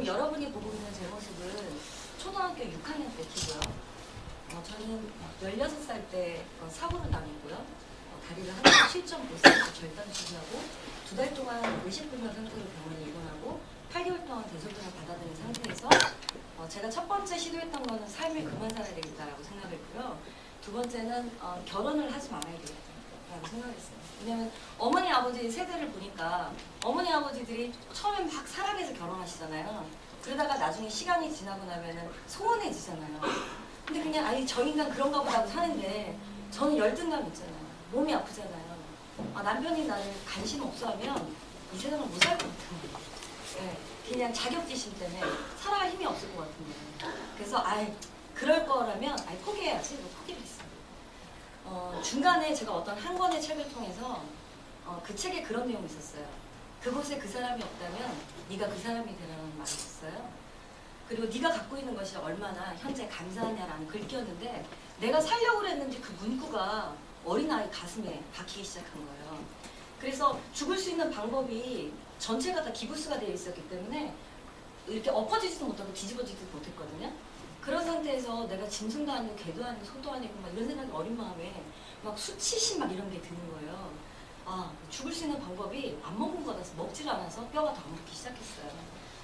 지금 여러분이 보고 있는 제 모습은 초등학교 6학년 때 키고요. 저는 16살 때 사고를 당했고요. 다리를 하나 실점 보스에서 절단 수술하고 2달 동안 의식불명 상태로 병원에 입원하고 8개월 동안 대소변을 받아들인 상태에서 제가 첫 번째 시도했던 거는 삶을 그만 살아야 되겠다라고 생각했고요. 두 번째는 결혼을 하지 말아야 되겠다라고 생각했어요. 왜냐면 어머니 아버지 세대를 보니까 어머니 아버지들이 처음엔 막 사랑해서 결혼하시잖아요. 그러다가 나중에 시간이 지나고 나면은 소원해지잖아요. 근데 그냥 아니 저 인간 그런가 보다 하고 사는데 저는 열등감 있잖아요. 몸이 아프잖아요. 남편이 나를 관심 없어 하면 이 세상을 못 살 것 같아요. 네, 그냥 자격지심 때문에 살아갈 힘이 없을 것 같은데. 그래서 그럴 거라면 포기해야지. 포기를 했어요. 중간에 제가 어떤 한 권의 책을 통해서 그 책에 그런 내용이 있었어요. 그곳에 그 사람이 없다면 네가 그 사람이 되라는 말이 있었어요. 그리고 네가 갖고 있는 것이 얼마나 현재 감사하냐라는 글을 끼웠는데 내가 살려고 했는지 그 문구가 어린아이 가슴에 박히기 시작한 거예요. 그래서 죽을 수 있는 방법이 전체가 다 기부스가 되어 있었기 때문에 이렇게 엎어지지도 못하고 뒤집어지지도 못했거든요. 그런 상태에서 내가 짐승도 아니고 개도 아니고 소도 아니고 막 이런 생각이 어린 마음에 막 수치심 막 이런 게 드는 거예요. 죽을 수 있는 방법이 안 먹은 거라서 먹질 않아서 뼈가 더 안 붙기 시작했어요.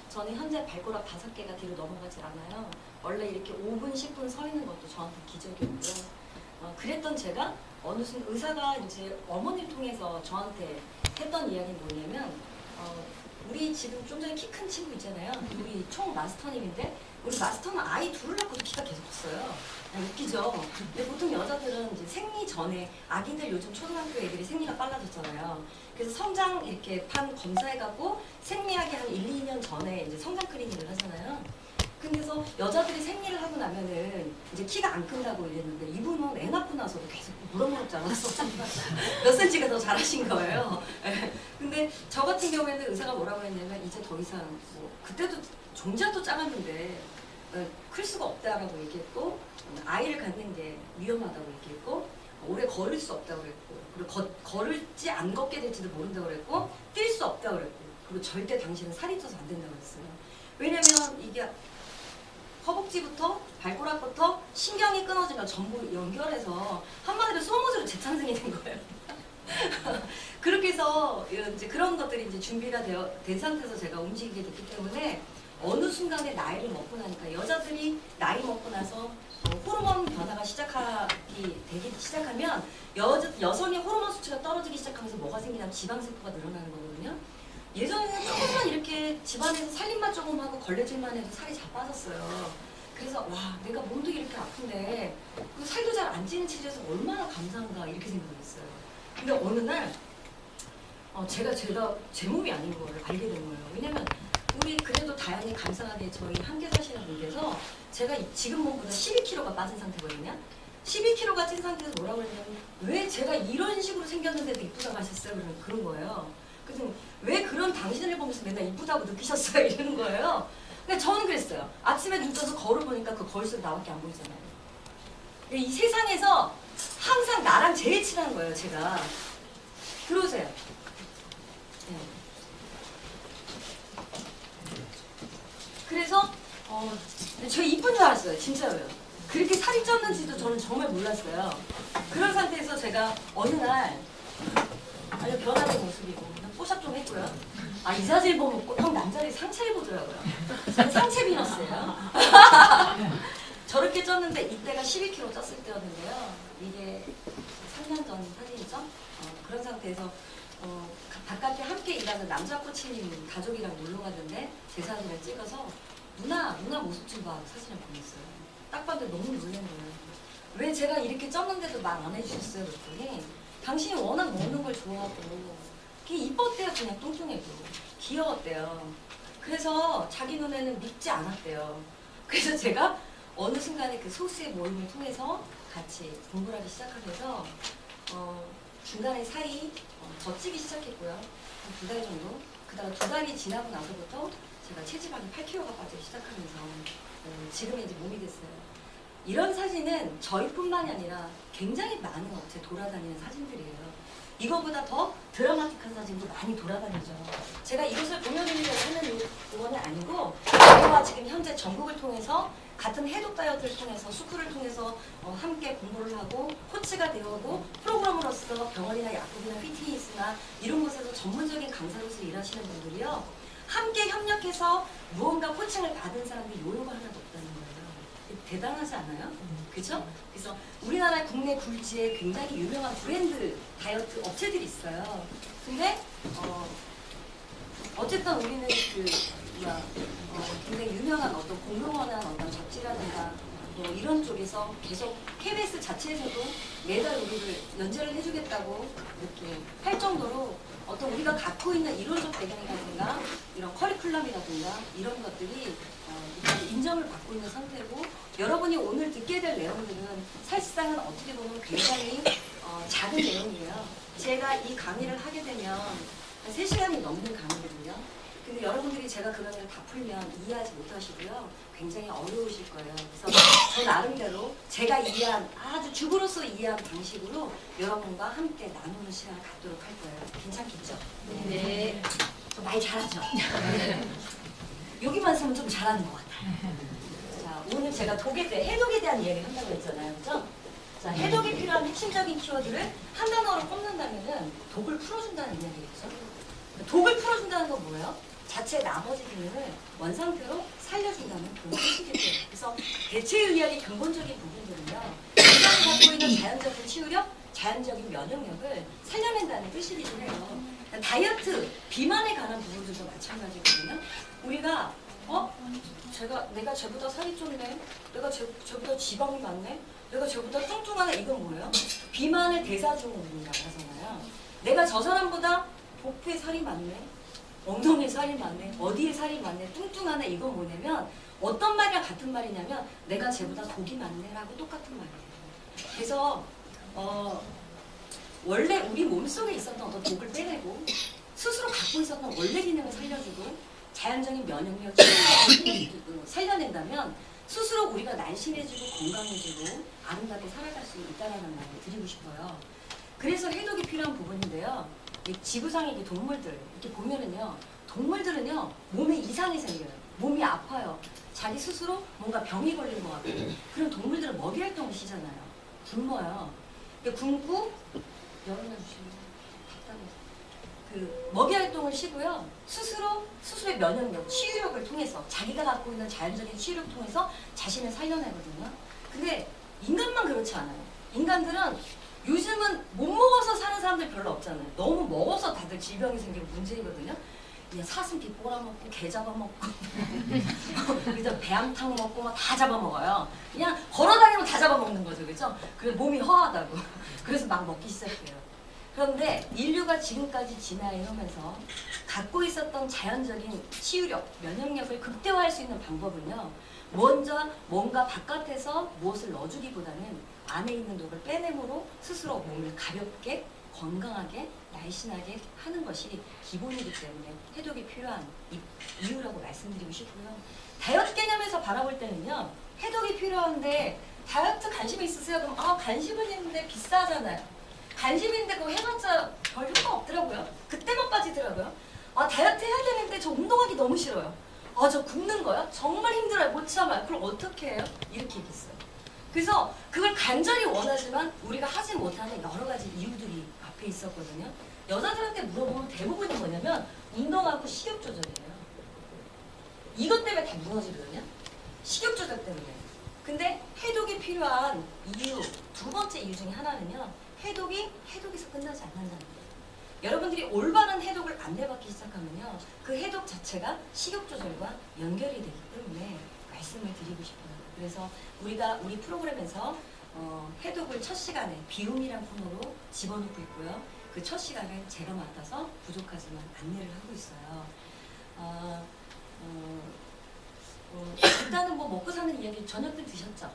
저는 현재 발가락 5개가 뒤로 넘어가질 않아요. 원래 이렇게 5분, 10분 서 있는 것도 저한테 기적이었고요. 그랬던 제가 어느 순간 의사가 이제 어머니를 통해서 저한테 했던 이야기는 뭐냐면 우리 지금 좀 전에 키 큰 친구 있잖아요. 우리 총 마스터님인데 우리 마스터는 아이 둘을 낳고도 키가 계속 컸어요. 웃기죠? 근데 보통 여자들은 이제 생리 전에 아기들 요즘 초등학교 애들이 생리가 빨라졌잖아요. 그래서 성장 이렇게 판 검사해갖고 생리하기 한 1, 2년 전에 이제 성장 클리닉을 하잖아요. 근데서 여자들이 생리를 하고 나면은 이제 키가 안 큰다고 이랬는데 이분은 애 낳고 나서도 계속 무럭무럭 자라서 몇 센치가 더 자라신 거예요. 근데 저 같은 경우에는 의사가 뭐라고 했냐면 이제 더 이상 그때도 종자도 작았는데 클 수가 없다라고 얘기했고 아이를 갖는 게 위험하다고 얘기했고 오래 걸을 수 없다고 그랬고 그리고 걸을지 안 걷게 될지도 모른다고 그랬고 뛸 수 없다고 그랬고 그리고 절대 당신은 살이 쪄서 안 된다고 했어요. 왜냐면 이게 허벅지부터 발가락부터 신경이 끊어지면 전부 연결해서 한마디로 소모즈로 재창생이 된 거예요. 그렇게 해서 이제 그런 것들이 이제 준비가 된 상태에서 제가 움직이게 됐기 때문에 어느 순간에 나이를 먹고 나니까 여자들이 나이 먹고 나서 호르몬 변화가 되기 시작하면 여성의 호르몬 수치가 떨어지기 시작하면서 뭐가 생기냐면 지방세포가 늘어나는 거거든요. 예전에는 조금만 이렇게 집안에서 살림만 조금 하고 걸레질만 해도 살이 잘 빠졌어요. 그래서 와 내가 몸도 이렇게 아픈데 살도 잘 안 찌는 체질에서 얼마나 감사한가 이렇게 생각했어요. 근데 어느 날 제가 제 몸이 아닌 걸 알게 된 거예요. 왜냐면 우리 그래도 다행히 감사하게 저희 함께 사시는 분께서 제가 지금 몸보다 12kg가 빠진 상태거든요. 12kg가 찐 상태에서 뭐라고 했냐면 왜 제가 이런 식으로 생겼는데도 이쁘다고 하셨어요? 그런 거예요. 그래서 왜 그런 당신을 보면서 맨날 이쁘다고 느끼셨어요? 이러는 거예요. 근데 저는 그랬어요. 아침에 눈 떠서 거울을 보니까 그 거울 속에 나밖에 안 보이잖아요. 이 세상에서 항상 나랑 제일 친한 거예요, 제가. 들어오세요. 네. 그래서 저 이쁜 줄 알았어요. 진짜로요. 그렇게 살이 쪘는지도 저는 정말 몰랐어요. 그런 상태에서 제가 어느 날 아주 변화된 모습이고 뽀샵 좀 했고요. 이 사진 보면 형 남자들이 상체를 보더라고요. 저는 상체 비너스예요. 저렇게 쪘는데 이때가 12kg 쪘을 때였는데요. 이게 3년 전 사진이죠. 그런 상태에서 바깥에 함께 일하는 남자 코치님 가족이랑 놀러 갔는데 제 사진을 찍어서 누나 모습 좀 봐 사진을 보냈어요. 딱 봤는데 너무 놀란 거예요. 왜 제가 이렇게 쪘는데도 말 안 해주셨어요? 그랬더니 당신이 워낙 먹는 걸 좋아하고 그게 이뻤대요. 그냥 뚱뚱해도 귀여웠대요. 그래서 자기 눈에는 밉지 않았대요. 그래서 제가 어느 순간에 그 소수의 모임을 통해서 같이 공부를 하기 시작하면서 중간에 살이 더 찌기 시작했고요. 한 2달 정도. 그다음 2달이 지나고 나서부터 제가 체지방이 8kg가 빠지기 시작하면서 지금 이제 몸이 됐어요. 이런 사진은 저희뿐만이 아니라 굉장히 많은 업체 돌아다니는 사진들이에요. 이거보다 더 드라마틱한 사진도 많이 돌아다니죠. 제가 이것을 보여드리려고 하는 이거는 아니고 저희와 지금 현재 전국을 통해서 같은 해독 다이어트를 통해서 스쿨을 통해서 함께 공부를 하고 코치가 되어도 프로그래머로서 병원이나 약국이나 피트니스나 이런 곳에서 전문적인 강사로서 일하시는 분들이요. 함께 협력해서 무언가 코칭을 받은 사람들이 요요가 하나도 없다는 거예요. 대단하지 않아요? 그죠? 그래서 우리나라 국내 굴지에 굉장히 유명한 브랜드 다이어트 업체들이 있어요. 근데 어쨌든 우리는 굉장히 유명한 어떤 공공연한 어떤 잡지라든가 이런 쪽에서 계속 KBS 자체에서도 매달 우리를 연재를 해주겠다고 이렇게 할 정도로 어떤 우리가 갖고 있는 이론적 배경이라든가 이런 커리큘럼이라든가 이런 것들이 인정을 받고 있는 상태고, 여러분이 오늘 듣게 될 내용들은 사실상은 어떻게 보면 굉장히 작은 내용이에요. 제가 이 강의를 하게 되면 한 3시간이 넘는 강의거든요. 근데 여러분들이 제가 그 강의를 다 풀면 이해하지 못하시고요. 굉장히 어려우실 거예요. 그래서 저 나름대로 제가 이해한, 아주 죽으로서 이해한 방식으로 여러분과 함께 나누는 시간을 갖도록 할 거예요. 괜찮겠죠? 네. 저 말 잘하죠? 네. 여기만 있으면 좀 잘하는 것 같아요. 자, 오늘 제가 해독에 대한 이야기를 한다고 했잖아요. 그죠? 자, 해독에 필요한 핵심적인 키워드를 한 단어로 꼽는다면은 독을 풀어준다는 이야기겠죠? 독을 풀어준다는 건 뭐예요? 자체 나머지 기능을 원상태로 살려준다는 그런 뜻이겠죠. 그래서 대체의학의 근본적인 부분들은요, 인간이 갖고 있는 자연적인 치유력, 자연적인 면역력을 살려낸다는 뜻이기도 해요. 다이어트, 비만에 관한 부분들도 마찬가지거든요. 우리가 내가 쟤보다 살이 쪘네, 내가 쟤보다 지방이 많네, 내가 쟤보다 뚱뚱하네, 이건 뭐예요? 비만의 대사증후군이라고 하잖아요. 내가 저 사람보다 복부에 살이 많네, 엉덩이에 살이 많네, 어디에 살이 많네, 뚱뚱하네, 이건 뭐냐면 어떤 말이랑 같은 말이냐면 내가 쟤보다 독이 많네 라고 똑같은 말이에요. 그래서 원래 우리 몸속에 있었던 어떤 독을 빼내고 스스로 갖고 있었던 원래 기능을 살려주고 자연적인 면역력, 치료력을 살려낸다면 스스로 우리가 날씬해지고 건강해지고 아름답게 살아갈 수 있다는 말을 드리고 싶어요. 그래서 해독이 필요한 부분인데요. 이 지구상의 동물들 이렇게 보면은요, 동물들은요 몸에 이상이 생겨요. 몸이 아파요. 자기 스스로 뭔가 병이 걸린 것 같고. 그럼 동물들은 먹이 활동을 쉬잖아요. 굶어요. 굶고 열어놔 주시면 그 먹이 활동을 쉬고요. 스스로의 면역력, 치유력을 통해서 자기가 갖고 있는 자연적인 치유력을 통해서 자신을 살려내거든요. 근데 인간만 그렇지 않아요. 인간들은 요즘은 못 먹어서 사는 사람들 별로 없잖아요. 너무 먹어서 다들 질병이 생기고 문제이거든요. 그냥 사슴비 꼬라먹고 개 잡아먹고 그죠? 배암탕 먹고 막 다 잡아먹어요. 그냥 걸어다니면 다 잡아먹는 거죠. 그죠? 그래서 몸이 허하다고. 그래서 막 먹기 시작해요. 그런데 인류가 지금까지 진화해오면서 갖고 있었던 자연적인 치유력, 면역력을 극대화할 수 있는 방법은요, 먼저 뭔가 바깥에서 무엇을 넣어주기보다는 안에 있는 독을 빼냄으로 스스로 몸을 가볍게, 건강하게, 날씬하게 하는 것이 기본이기 때문에 해독이 필요한 이유라고 말씀드리고 싶고요. 다이어트 개념에서 바라볼 때는요, 해독이 필요한데 다이어트 관심이 있으세요? 그럼 관심은 있는데 비싸잖아요. 관심인데 그거 해봤자 별 효과 없더라고요. 그때만 빠지더라고요. 다이어트 해야 되는데 저 운동하기 너무 싫어요. 저 굶는 거요? 정말 힘들어요. 못 참아요. 그럼 어떻게 해요? 이렇게 얘기했어요. 그래서 그걸 간절히 원하지만 우리가 하지 못하는 여러 가지 이유들이 앞에 있었거든요. 여자들한테 물어보면 대부분이 뭐냐면 운동하고 식욕 조절이에요. 이것 때문에 다 무너지거든요. 식욕 조절 때문에. 근데 해독이 필요한 이유, 두 번째 이유 중에 하나는요, 해독에서 끝나지 않는다는 거예요. 여러분들이 올바른 해독을 안 내받기 시작하면요, 그 해독 자체가 식욕 조절과 연결이 되기 때문에 말씀을 드리고 싶어요. 그래서 우리 프로그램에서 해독을 첫 시간에 비움이란 코너로 집어넣고 있고요. 그 첫 시간을 제가 맡아서 부족하지만 안내를 하고 있어요. 일단은 뭐 먹고 사는 이야기 저녁 때 드셨죠?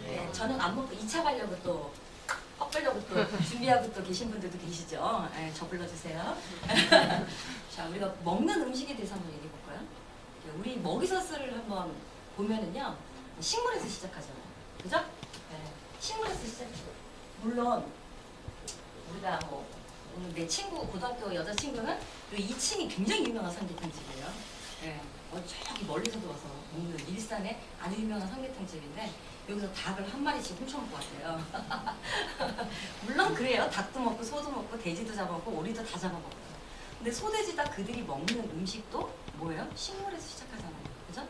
네, 저녁 안 먹고 2차 가려고 또 헛걸려고 또 준비하고 또 계신 분들도 계시죠? 네, 저 불러주세요. 자, 우리가 먹는 음식에 대해서 한번 얘기해 볼까요? 우리 먹이사슬을 한번 보면은요, 식물에서 시작하잖아요. 그죠? 네, 식물에서 시작해요. 물론 우리가 오늘 내 친구, 고등학교 여자친구는 이 2층이 굉장히 유명한 삼계탕집이에요. 네, 저기 멀리서도 와서 먹는 일산의 아주 유명한 삼계탕집인데 여기서 닭을 한 마리씩 훔쳐먹고 왔대요. 물론 그래요. 닭도 먹고 소도 먹고 돼지도 잡아먹고 오리도 다 잡아먹고. 근데 소돼지 닭 그들이 먹는 음식도 뭐예요? 식물에서 시작하잖아요. 그죠?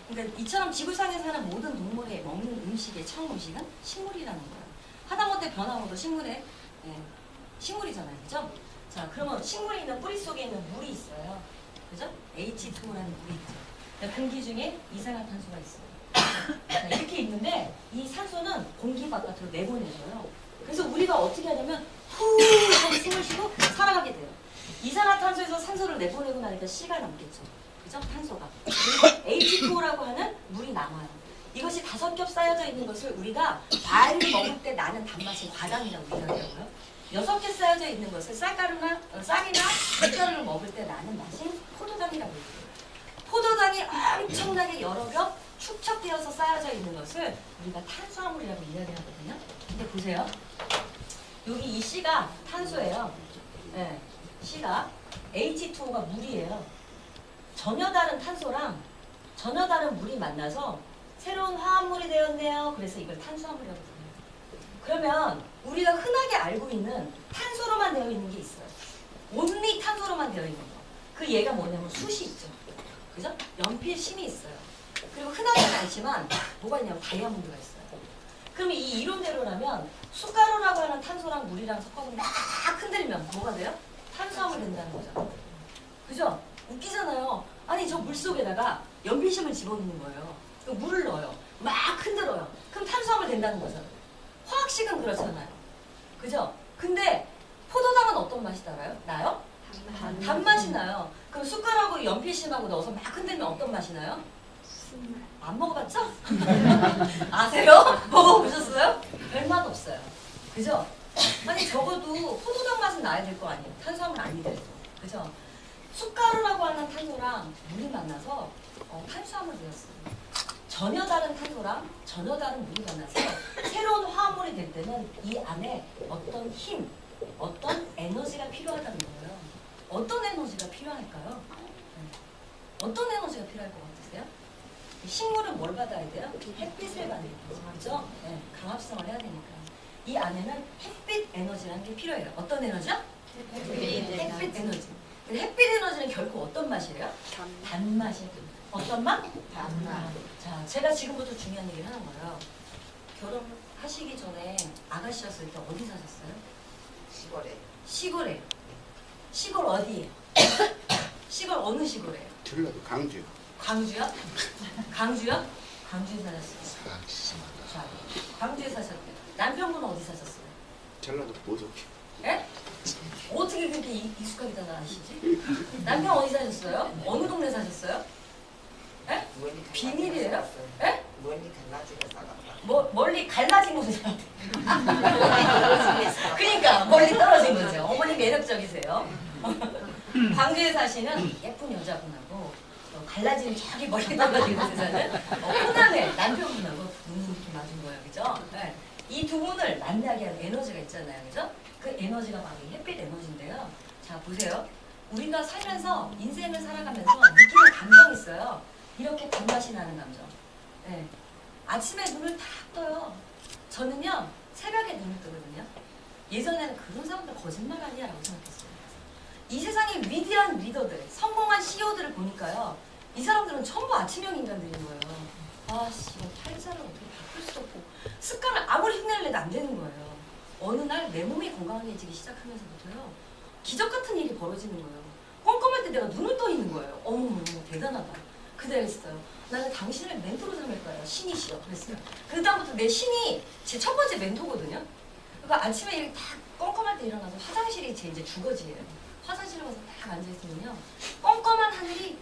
그러니까 이처럼 지구상에 사는 모든 동물의 먹는 음식의 처음 음식은 식물이라는 거예요. 하다못해 변화무도 식물의 식물이잖아요. 그죠? 자, 그러면 식물에 있는 뿌리 속에 있는 물이 있어요. 그죠? H2O라는 물이 있죠. 공기 중에 이산화탄소가 있어요. 자, 이렇게 있는데 이 산소는 공기 바깥으로 내보내줘요. 그래서 우리가 어떻게 하냐면 후 하고 숨을 쉬고 살아가게 돼요. 이산화탄소에서 산소를 내보내고 나니까 C가 남겠죠. 그죠? 탄소가. 그리고 H2O라고 하는 물이 남아요. 이것이 5겹 쌓여져 있는 것을 우리가 과일을 먹을 때 나는 단맛이 과당이라고 이야기하고요. 6개 쌓여져 있는 것을 쌀이나 밀가루를 먹을 때 나는 맛이 포도당이라고 얘기해요. 포도당이 엄청나게 여러 겹 축적되어서 쌓여져 있는 것을 우리가 탄수화물이라고 이야기하거든요. 근데 보세요. 여기 이 C가 탄소예요. 네, C가 H2O가 물이에요. 전혀 다른 탄소랑 전혀 다른 물이 만나서 새로운 화합물이 되었네요. 그래서 이걸 탄수화물이라고 부릅니다. 그러면 우리가 흔하게 알고 있는 탄소로만 되어 있는 게 있어요. 온리 탄소로만 되어 있는 거. 그 얘가 뭐냐면 숯이 있죠. 그죠? 연필 심이 있어요. 그리고 흔하게는 않지만 뭐가 있냐면 다이아몬드가 있어요. 그럼 이 이론대로라면 숟가루라고 하는 탄소랑 물이랑 섞어서 막 흔들면 뭐가 돼요? 탄수화물 된다는 거죠. 그죠? 웃기잖아요. 아니 저 물속에다가 연필심을 집어넣는 거예요. 물을 넣어요. 막 흔들어요. 그럼 탄수화물 된다는 거잖아요. 화학식은 그렇잖아요. 그죠? 근데 포도당은 어떤 맛이 나요? 단맛이 나요. 그럼 숟가락으로 연필심하고 넣어서 막 흔들면 어떤 맛이 나요? 안 먹어봤죠? 아세요? 먹어보셨어요? 별맛 없어요. 그죠? 아니 적어도 포도당 맛은 나야 될 거 아니에요. 탄수화물 아니더라도. 그죠? 숟가루라고 하는 탄소랑 물이 만나서 탄수화물이 되었어요. 전혀 다른 탄소랑 전혀 다른 물이 만나서 새로운 화합물이 될 때는 이 안에 어떤 힘, 어떤 에너지가 필요하다는 거예요. 어떤 에너지가 필요할까요? 어떤 에너지가 필요할 것 같으세요? 식물은 뭘 받아야 돼요? 햇빛을 받아야 되죠. 그렇죠? 네, 강합성을 해야 되니까. 이 안에는 햇빛 에너지라는 게 필요해요. 어떤 에너지요? 햇빛 에너지. 햇빛 에너지는 결국 어떤 맛이에요? 단맛이에요. 어떤 맛? 단맛. 자, 제가 지금부터 중요한 얘기를 하는 거예요. 결혼하시기 전에 아가씨였을 때 어디 사셨어요? 시골에. 시골에. 시골 어디예요? 시골 어느 시골이에요? 전라도 강주요. 광주요? 강주요? 광주에 사셨어요. 자, 광주에 사셨대요. 남편분은 어디 사셨어요? 전라도 보석이. 예? 어떻게 그렇게 익숙하게 다 아시지? 남편 어디 사셨어요? 어느 동네 사셨어요? 예? 비밀이에요? 예? 멀리 갈라지고 살았다. 멀리 갈라진 곳에 살았대. 그러니까 멀리 떨어진 거죠. 어머니 매력적이세요. 광주에 사시는 예쁜 여자분하고 갈라진 저기 멀리 떨어진 곳에 사는 호남의 남편분하고 눈이 이렇게 맞은 거예요. 그죠? 네. 이 두 분을 만나게 하는 에너지가 있잖아요. 그죠? 그 에너지가 바로 햇빛 에너지인데요. 자, 보세요. 우리가 살면서 인생을 살아가면서 느끼는 감정이 있어요. 이렇게 단맛이 나는 감정. 네. 아침에 눈을 탁 떠요. 저는요, 새벽에 눈을 뜨거든요. 예전에는 그런 사람들 거짓말 아니야 라고 생각했어요. 이 세상의 위대한 리더들, 성공한 CEO들을 보니까요, 이 사람들은 전부 아침형 인간들인 거예요. 아씨, 탈사를 어떻게 바꿀 수도 없고, 습관을 아무리 흉내를 내도 안 되는 거예요. 어느 날 내 몸이 건강해지기 시작하면서부터요, 기적 같은 일이 벌어지는 거예요. 꼼꼼할 때 내가 눈을 떠 있는 거예요. 어머머, 대단하다. 그대로 했어요. 나는 당신을 멘토로 삼을 거예요. 신이시여. 그랬어요. 그 다음부터 내 신이 제 첫 번째 멘토거든요. 그러니까 아침에 이렇게 딱 껌껌할 때 일어나서 화장실이 제 이제 주거지예요. 화장실에 가서 딱 앉아있으면요. 껌껌한 하늘이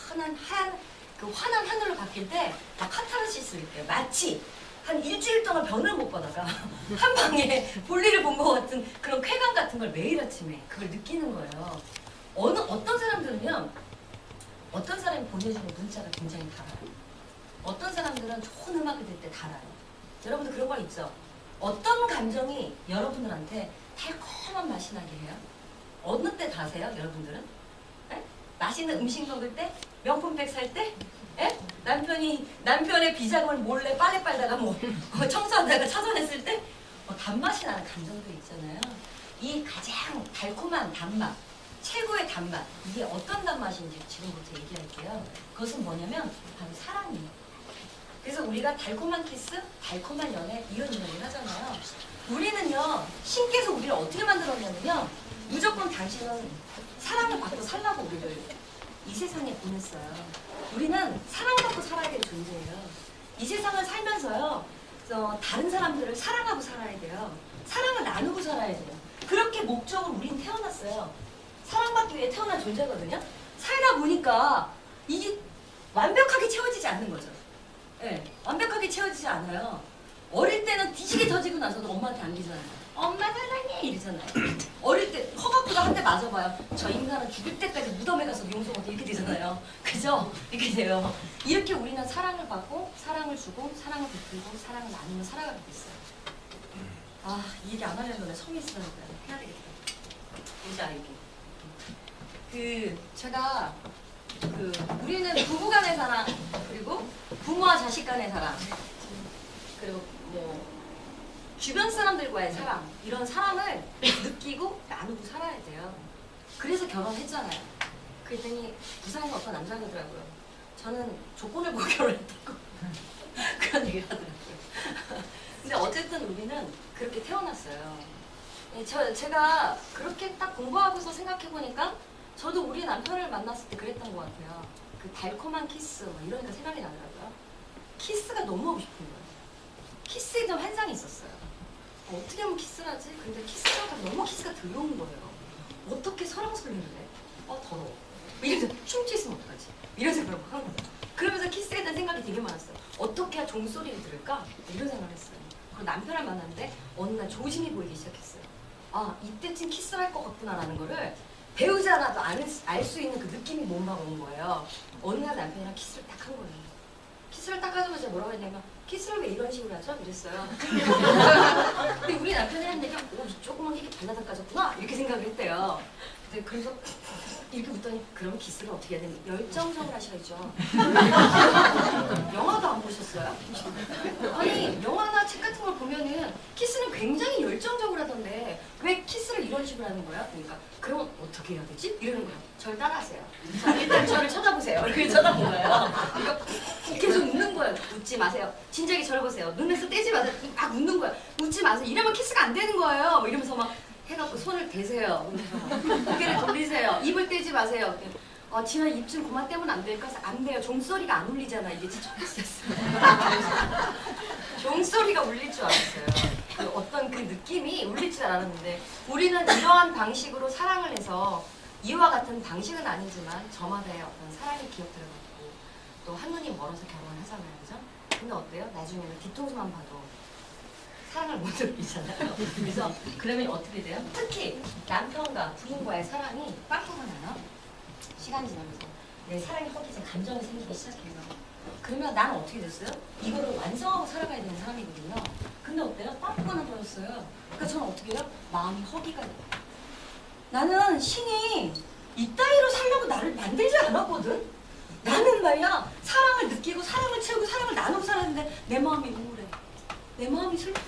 환한 하늘로 바뀔 때 막 카타르시스를 때 마치 한 일주일 동안 변을 못 보다가 한 방에 볼일을 본 것 같은 그런 쾌감 같은 걸 매일 아침에 그걸 느끼는 거예요. 어떤 사람들은요. 어떤 사람이 보내주는 문자가 굉장히 달아요. 어떤 사람들은 좋은 음악을 들 때 달아요. 여러분들 그런 거 있죠? 어떤 감정이 여러분들한테 달콤한 맛이 나게 해요? 어느 때 다세요, 여러분들은? 네? 맛있는 음식 먹을 때, 명품백 살 때, 예? 남편의 비자금을 몰래 빨래 빨다가 뭐 청소하다가 찾아냈을 때 단맛이 나는 감정들 있잖아요. 이 가장 달콤한 단맛, 최고의 단맛, 이게 어떤 단맛인지 지금부터 얘기할게요. 그것은 뭐냐면 바로 사랑이에요. 그래서 우리가 달콤한 키스, 달콤한 연애 이런 이야기를 하잖아요. 우리는요, 신께서 우리를 어떻게 만들었냐면요, 무조건 당신은 사랑을 받고 살라고 우리를 이 세상에 보냈어요. 우리는 사랑받고 살아야 될 존재예요. 이 세상을 살면서요, 다른 사람들을 사랑하고 살아야 돼요. 사랑을 나누고 살아야 돼요. 그렇게 목적으로 우린 태어났어요. 사랑받기 위해 태어난 존재거든요. 살다 보니까 이게 완벽하게 채워지지 않는 거죠. 네, 완벽하게 채워지지 않아요. 어릴 때는 뒤지게 터지고 나서도 엄마한테 안기잖아요. 엄마 사랑해 이러잖아요. 어릴 때 허각보다 한 대 맞아봐요. 저 인간은 죽을 때까지 무덤에 가서 용서 못해 이렇게 되잖아요. 그죠? 이렇게 돼요. 이렇게 우리는 사랑을 받고 사랑을 주고 사랑을 베풀고 사랑을 나누며 살아가게 됐어요. 아, 이 얘기 안 하려면 성이 있으니까 해야 되겠다. 보자 이게. 제가 우리는 부부간의 사랑, 그리고 부모와 자식 간의 사랑, 그리고 뭐 주변 사람들과의 사랑, 이런 사랑을 느끼고 나누고 살아야 돼요. 그래서 결혼했잖아요. 그랬더니 부산에서 어떤 남자가 그러더라고요. 저는 조건을 보고 결혼했다고 그런 얘기를 하더라고요. 근데 어쨌든 우리는 그렇게 태어났어요. 제가 그렇게 딱 공부하고서 생각해보니까 저도 우리 남편을 만났을 때 그랬던 것 같아요. 그 달콤한 키스 뭐 이러니까 생각이 나더라고요. 키스가 너무 하고 싶은 거예요. 키스에 대한 환상이 있었어요. 어떻게 하면 키스를 하지? 근데 키스가 너무 키스가 더러운 거예요. 어떻게 사랑설레를 해? 더러워. 이래서 춤추있으면 어떡하지? 이런 생각을 막 하는 거예요. 그러면서 키스에 대한 생각이 되게 많았어요. 어떻게 해야 종소리를 들을까? 이런 생각을 했어요. 그리고 남편을 만났는데 어느 날 조짐이 보이기 시작했어요. 아, 이때쯤 키스를 할 것 같구나라는 거를 배우지 않아도 알 수 있는 그 느낌이 몸만 오는 거예요. 어느 날 남편이랑 키스를 딱 한 거예요. 키스를 딱 하자마자 뭐라고 했냐면 키스를 왜 이런 식으로 하죠? 이랬어요. 근데 우리 남편이 한 얘기가 조그만 게 발라다 까졌구나 이렇게 생각을 했대요. 그래서 이렇게 묻더니 그럼 키스를 어떻게 해야 되니? 열정적으로 하셔야죠. 영화도 안 보셨어요? 아니 영화나 책 같은 걸 보면은 키스는 굉장히 열정적으로 하던데 왜 키스를 이런 식으로 하는 거야? 그러니까 그럼 어떻게 해야 되지? 이러는 거야. 저를 따라하세요. 자, 일단 저를 쳐다보세요. 이렇게 쳐다본 거예요. 그러니까 계속 웃는 거예요. 웃지 마세요. 진작에 저를 보세요. 눈에서 떼지 마세요. 막 웃는 거예요. 웃지 마세요. 이러면 키스가 안 되는 거예요. 이러면서 막 해갖고 손을 대세요. 고개를 돌리세요. 입을 떼지 마세요. 진아 입 좀 그만 떼면 안 될까? 안 돼요. 종소리가 안 울리잖아. 이게 진짜 촉했었어요. 종소리가 울릴 줄 알았어요. 어떤 그 느낌이 울릴 줄 알았는데 우리는 이러한 방식으로 사랑을 해서 이와 같은 방식은 아니지만 저마다의 어떤 사랑의 기억들을 갖고 또 하느님 멀어서 결혼을 하잖아요. 그죠? 근데 어때요? 나중에는 뒤통수만 봐도 사랑을 못 느끼잖아요. 그래서 그러면 어떻게 돼요? 특히 남편과 부인과의 사랑이 빵꾸가 나요. 시간이 지나면서 내 사랑이 꺾이지 감정이 생기기 시작해요. 그러면 나는 어떻게 됐어요? 이거를 완성하고 살아가야 되는 사람이거든요. 근데 어때요? 빵꾸가 나버렸어요. 그러니까 저는 어떻게 해요? 마음이 허기가 돼요. 나는 신이 이따위로 살려고 나를 만들지 않았거든? 나는 말이야 사랑을 느끼고 사랑을 채우고 사랑을 나누고 살았는데 내 마음이 우울해. 내 마음이 슬퍼.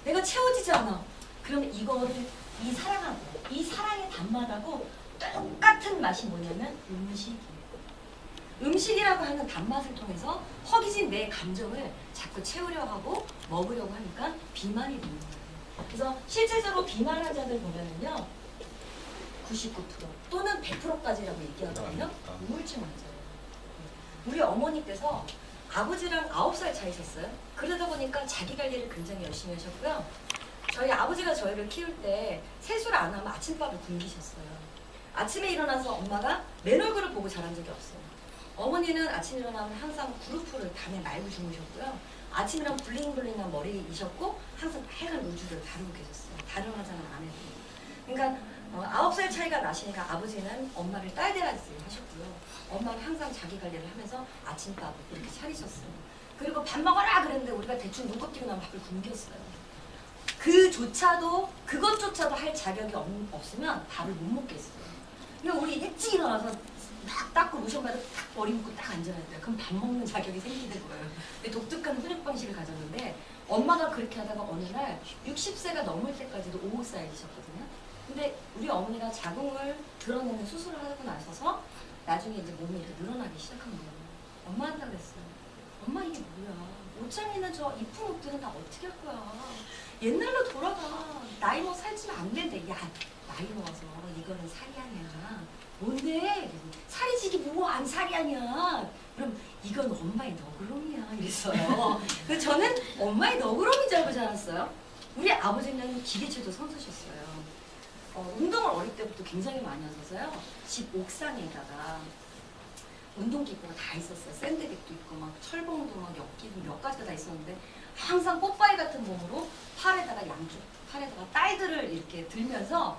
내가 채워지지 않아. 그러면 이거를 이 사랑하고 이 사랑의 단맛하고 똑같은 맛이 뭐냐면 음식이에요. 음식이라고 하는 단맛을 통해서 허기진 내 감정을 자꾸 채우려 하고 먹으려고 하니까 비만이 되는 거예요. 그래서 실제적으로 비만 환자들 보면은요 99% 또는 100%까지라고 얘기하거든요. 우울증 환자예요. 우리 어머니께서 아버지랑 9살 차이셨어요. 그러다 보니까 자기 관리를 굉장히 열심히 하셨고요. 저희 아버지가 저희를 키울 때 세수를 안 하면 아침밥을 굶기셨어요. 아침에 일어나서 엄마가 맨 얼굴을 보고 자란 적이 없어요. 어머니는 아침에 일어나면 항상 구루프를 담에 말고 주무셨고요. 아침이랑 블링블링한 머리이셨고 항상 빨간 우주를 다루고 계셨어요. 다른 화장을 안 해도. 그러니까 9살 차이가 나시니까 아버지는 엄마를 딸대라지 하셨고요. 엄마는 항상 자기 관리를 하면서 아침밥을 이렇게 차리셨어요. 그리고 밥 먹어라 그랬는데 우리가 대충 눈곱 띄고 나면 밥을 굶겼어요. 그것조차도 할 자격이 없으면 밥을 못 먹겠어요. 그러니까 우리 일찍 일어나서 막 닦고 로션 바르고 딱 머리 묶고 딱 앉아야 돼요. 그럼 밥 먹는 자격이 생기는 거예요. 근데 독특한 훈육 방식을 가졌는데 엄마가 그렇게 하다가 어느 날 60세가 넘을 때까지도 오후 사이즈셨거든요. 근데 우리 어머니가 자궁을 드러내는 수술을 하고 나서서 나중에 이제 몸이 이렇게 늘어나기 시작한 거예요. 엄마 한다고 그랬어요. 엄마 이게 뭐야? 옷장에는 저 이쁜 옷들은 다 어떻게 할 거야? 옛날로 돌아가. 나이 먹어 살찌면 안 된대. 야, 나이 먹어서 이거는 살이 아니야. 뭔데? 살이 지기 뭐 안 살이 아니야. 그럼 이건 엄마의 너그러미야. 이랬어요. 근데 저는 엄마의 너그러미인 줄 알고 자랐어요. 우리 아버지는 기계체조 선수셨어요. 운동을 어릴 때부터 굉장히 많이 하셔서요. 집 옥상에다가 운동기구가 다 있었어요. 샌드백도 있고 막 철봉도 막 엮기도 몇 가지가 다 있었는데 항상 뽀빠이 같은 몸으로 팔에다가 양쪽 팔에다가 딸들을 이렇게 들면서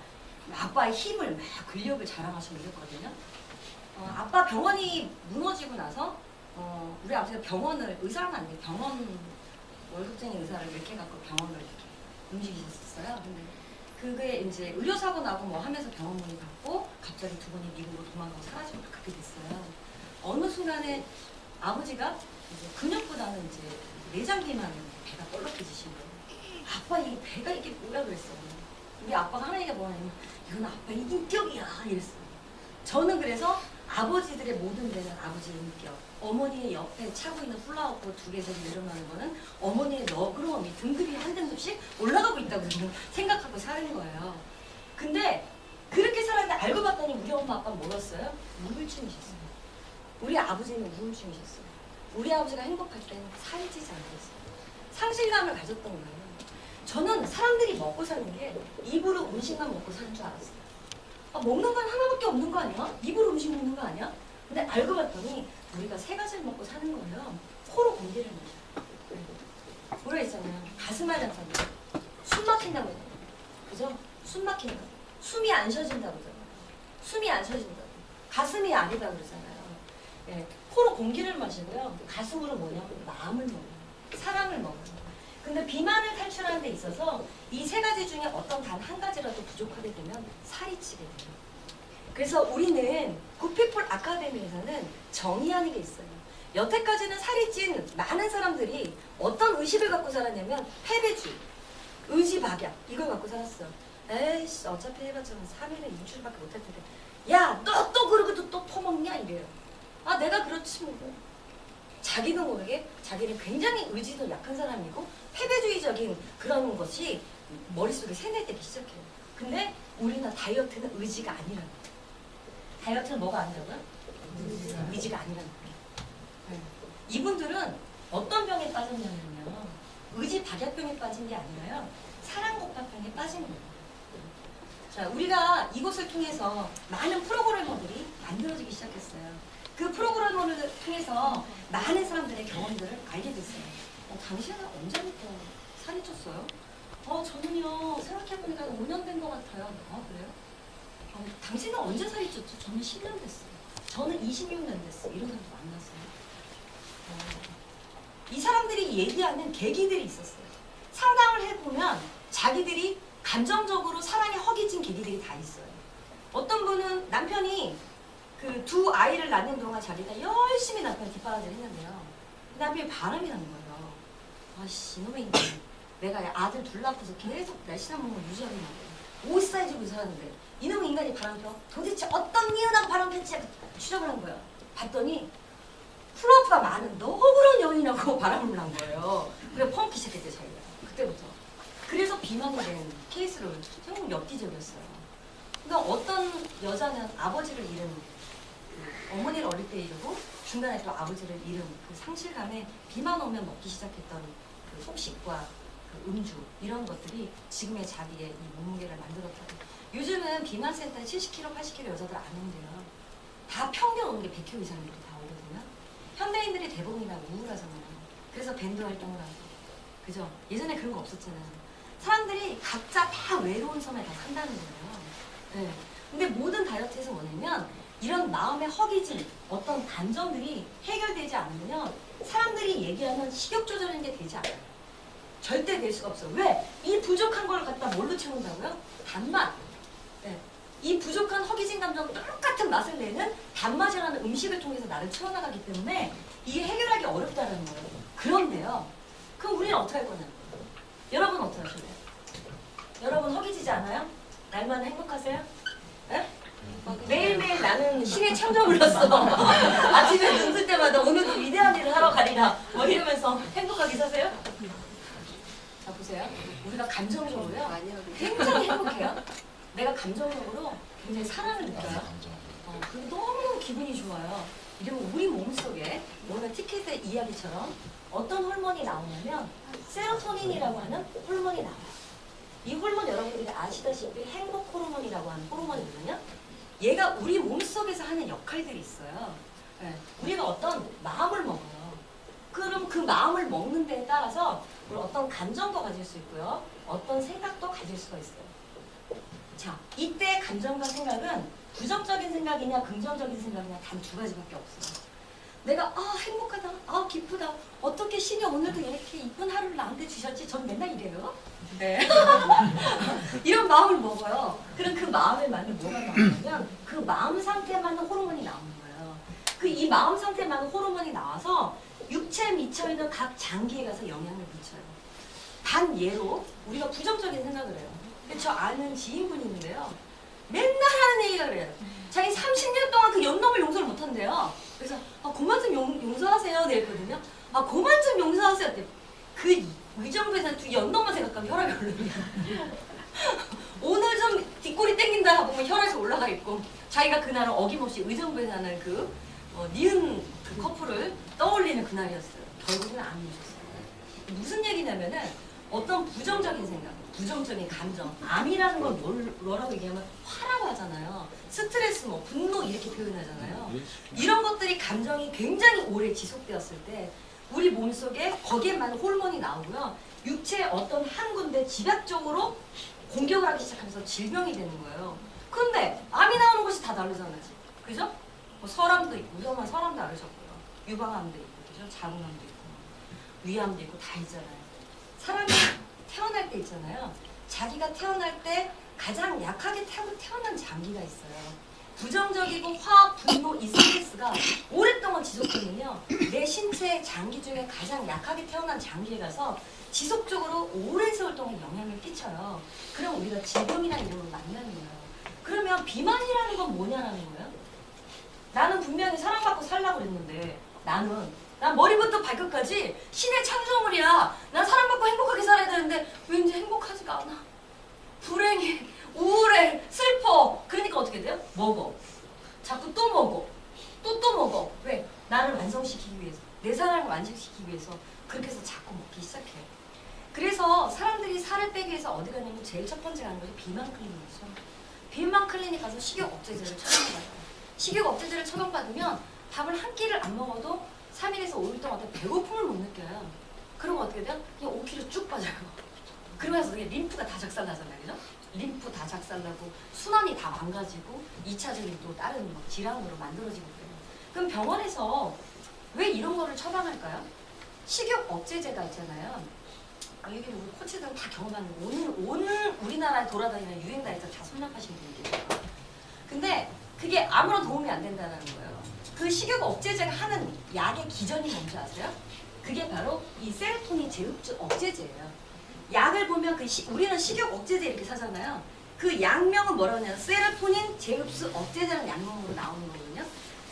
아빠의 힘을 막 근력을 자랑하시고 이랬거든요. 아빠 병원이 무너지고 나서 우리 아버지가 병원을 의사는 아니에요. 병원 월급쟁이 의사를 이렇게 해갖고 병원을 이렇게 움직이셨었어요. 근데 그게 이제 의료사고 나고 뭐 하면서 병원 문이 닫고 갑자기 두 분이 미국으로 도망가고 사라지고 그렇게 됐어요. 어느 순간에 아버지가 이제 근육보다는 이제 내장 비만으로 배가 뻘럭해지신 거예요. 아빠 이 배가 이게 뭐야 그랬어요. 우리 아빠가 하는 얘기가 뭐냐면 이건 아빠의 인격이야 이랬어요. 저는 그래서 아버지들의 모든 데는 아버지의 인격, 어머니의 옆에 차고 있는 플라워포 두 개에서 일어나는 거는 어머니의 너그러움이 등급이 한 등급씩 올라가고 있다고 저는 생각하고 사는 거예요. 근데 그렇게 살았는데 알고 봤더니 우리 엄마 아빠는 뭐였어요? 우울증이셨어요. 우리 아버지는 우울증이셨어요. 우리 아버지가 행복할 때는 살이 찌지 않았어요. 상실감을 가졌던 거예요. 저는 사람들이 먹고 사는 게 입으로 음식만 먹고 사는 줄 알았어요. 먹는 건 하나밖에 없는 거 아니야? 입으로 음식 먹는 거 아니야? 근데 알고 봤더니 우리가 세 가지를 먹고 사는 거예요. 코로 공기를 마셔. 뭐라 했잖아요. 가슴 앓아서는 숨 막힌다고 했잖아요. 그죠? 숨 막힌다. 숨이 안 쉬어진다고 그러잖아요. 숨이 안 쉬어진다고. 가슴이 아리다고 그러잖아요. 예, 코로 공기를 마시고요. 가슴으로 뭐냐? 마음을 먹어요. 사랑을 먹어요. 근데 비만을 탈출하는 데 있어서 이 세 가지 중에 어떤 단 한 가지라도 부족하게 되면 살이 찌게 돼요. 그래서 우리는 굿피플 아카데미에서는 정의하는 게 있어요. 여태까지는 살이 찐 많은 사람들이 어떤 의식을 갖고 살았냐면 패배주의, 의지박약 이걸 갖고 살았어요. 에이씨 어차피 해봤자 3일에 일주일밖에 못할 텐데 야 너 또 그러고도 또 퍼먹냐 이래요. 아 내가 그렇지 뭐. 자기도 모르게 자기는 굉장히 의지도 약한 사람이고 패배주의적인 그런 것이 머릿속에 세뇌되기 시작해요. 근데 우리는 다이어트는 의지가 아니라는 거예요. 다이어트는 뭐가 아니라고요? 의지가 아니라는 거예요. 네. 이분들은 어떤 병에 빠졌냐면요. 의지 박약병에 빠진 게 아니라요. 사랑고파병에 빠진 거예요. 자, 우리가 이곳을 통해서 많은 프로그래머들이 만들어지기 시작했어요. 그 프로그래머를 통해서 많은 사람들의 경험들을 알게 됐어요. 당신은 언제부터 살이 쪘어요? 저는요, 생각해보니까 5년 된 것 같아요. 그래요? 당신은 언제 살이 쪘죠? 저는 10년 됐어요. 저는 26년 됐어요. 이런 사람도 만났어요. 이 사람들이 얘기하는 계기들이 있었어요. 상담을 해보면 자기들이 감정적으로 사랑에 허기진 계기들이 다 있어요. 어떤 분은 남편이 그 두 아이를 낳는 동안 자기가 열심히 남편 뒷바라지를 했는데요. 남편이 바람이 나는 거예요. 아씨 이놈의 인간. 내가 아들 둘 낳고서 계속 날씬한 몸을 유지하고 있는 거예요. 5 사이즈 입고 살았는데 이놈의 인간이 바람 펴? 도대체 어떤 이유나 바람 폈지? 추적을 한 거예요. 봤더니 플러프가 많은 너그러운 여인하고 바람을 난 거예요. 그래서 펑키 시작했대 자기가. 그때부터. 그래서 비만이 된 케이스를 정말 엽기적이었어요. 그러니까 어떤 여자는 아버지를 잃은 어머니를 어릴 때 잃고 중간에 또 아버지를 잃은 그 상실감에 비만 오면 먹기 시작했던 그 속식과 그 음주 이런 것들이 지금의 자기의 이 몸무게를 만들었다고. 요즘은 비만센터에 70kg, 80kg 여자들 안 온대요. 다 평균 오는 게 100kg 이상 이렇게 다 오거든요. 현대인들이 대부분이나 우울하잖아요. 그래서 밴드 활동을 하고. 그죠? 예전에 그런 거 없었잖아요. 사람들이 각자 다 외로운 섬에 다 산다는 거예요. 네. 근데 모든 다이어트에서 뭐냐면 이런 마음의 허기진 어떤 단점들이 해결되지 않으면 사람들이 얘기하는 식욕 조절인 게 되지 않아요. 절대 될 수가 없어요. 왜? 이 부족한 걸 갖다 뭘로 채운다고요? 단맛. 네. 이 이 부족한 허기진 감정 똑같은 맛을 내는 단맛이라는 음식을 통해서 나를 채워나가기 때문에 이게 해결하기 어렵다는 거예요. 그런데요. 그럼 우리는 어떻게 할 거냐고. 여러분 어떻게 하실래요? 여러분 허기지지 않아요? 날마다 행복하세요? 네? 매일매일 나는 신의 창조물로서 아침에 눈 뜰 때마다 오늘도 위대한 일을 하러 가리라 뭐 이러면서 행복하게 사세요? 자 보세요. 우리가 감정적으로요 굉장히 행복해요. 내가 감정적으로 굉장히 사랑을 느껴요. 그리고 너무 기분이 좋아요. 이러면 우리 몸속에 오늘 티켓의 이야기처럼 어떤 호르몬이 나오냐면 세로토닌이라고 하는 호르몬이 나와요. 이 호르몬 여러분들이 아시다시피 행복 호르몬이라고 하는 호르몬이거든요. 얘가 우리 몸속에서 하는 역할들이 있어요. 네. 우리가 어떤 마음을 먹어요. 그럼 그 마음을 먹는 데에 따라서 우리 어떤 감정도 가질 수 있고요. 어떤 생각도 가질 수가 있어요. 자, 이때 감정과 생각은 부정적인 생각이냐 긍정적인 생각이냐 단 두 가지밖에 없어요. 내가 행복하다, 기쁘다, 어떻게 신이 오늘도 이렇게 이쁜 하루를 나한테 주셨지? 전 맨날 이래요. 네. 이런 마음을 먹어요. 그럼 그 마음에 맞는 뭐가 나오냐면 그 마음 상태에 맞는 호르몬이 나오는 거예요. 그 이 마음 상태에 맞는 호르몬이 나와서 육체에 미쳐있는 각 장기에 가서 영향을 미쳐요. 단 예로 우리가 부정적인 생각을 해요. 근데 저 아는 지인분이 있는데요. 맨날 하는 얘기가 그래요. 자기 30년 동안 그 연놈을 용서를 못한대요. 그래서 그만 좀 용서하세요. 그랬거든요. 그만 좀 용서하세요. 그 의정부에서는 두 연놈만 생각하면 혈압이 올라요. 오늘 좀 뒷골이 땡긴다 보면 혈압이 올라가 있고 자기가 그날은 어김없이 의정부에 사는 그 니은 그 커플을 떠올리는 그날이었어요. 결국은 안 오셨어요. 무슨 얘기냐면은 어떤 부정적인 생각, 부정적인 감정, 암이라는 건 뭐라고 얘기하면 화라고 하잖아요. 스트레스, 분노 이렇게 표현하잖아요. 이런 것들이 감정이 굉장히 오래 지속되었을 때 우리 몸속에 거기에 맞는 호르몬이 나오고요. 육체의 어떤 한 군데 집약적으로 공격을 하기 시작하면서 질병이 되는 거예요. 근데 암이 나오는 곳이 다 다르잖아요. 그죠? 설암도 있고, 설암도 앓으셨고요. 유방암도 있고, 그죠? 자궁암도 있고, 위암도 있고 다 있잖아요. 사람이 태어날 때 있잖아요. 자기가 태어날 때 가장 약하게 태어난 장기가 있어요. 부정적이고 화, 분노, 이 스트레스가 오랫동안 지속되면요. 내 신체 장기 중에 가장 약하게 태어난 장기에 가서 지속적으로 오랜 세월 동안 영향을 끼쳐요. 그럼 우리가 질병이라는 이름으로 만나는 거예요. 그러면 비만이라는 건 뭐냐라는 거예요. 나는 분명히 사랑받고 살라고 그랬는데 난 머리부터 발끝까지 신의 창조물이야. 난 사랑받고 행복하게 살아야 되는데 왠지 행복하지가 않아. 불행해, 우울해, 슬퍼. 그러니까 어떻게 돼요? 먹어. 자꾸 또 먹어. 또 먹어. 왜? 나를 완성시키기 위해서. 내 사랑을 완성시키기 위해서. 그렇게 해서 자꾸 먹기 시작해요. 그래서 사람들이 살을 빼기 위해서 어디 가냐면 제일 첫 번째 가는 것이 비만 클리닉이죠. 비만 클리닉 가서 식욕 억제제를 처방받아요. 식욕 억제제를 처방받으면 밥을 한 끼를 안 먹어도 3일에서 5일 동안 배고픔을 못 느껴요. 그러면 어떻게 돼요? 그냥 5kg 쭉 빠져요. 그러면서 림프가 다 작살나잖아요. 그죠? 림프 다 작살나고 순환이 다 망가지고 2차적인 또 다른 질환으로 만들어지고 그래요. 그럼 병원에서 왜 이런 거를 처방할까요? 식욕 억제제가 있잖아요. 여기 우리 코치들은 다 경험하는 오늘 우리나라에 돌아다니는 유행가에서 다 선납하시는 분들이에요. 근데 그게 아무런 도움이 안 된다는 거예요. 그 식욕 억제제가 하는 약의 기전이 뭔지 아세요? 그게 바로 이 세로토닌 제흡수 억제제예요. 약을 보면 우리는 식욕 억제제 이렇게 사잖아요. 그 약명은 뭐라고 하냐면 세로토닌 제흡수 억제제라는 약명으로 나오는 거거든요.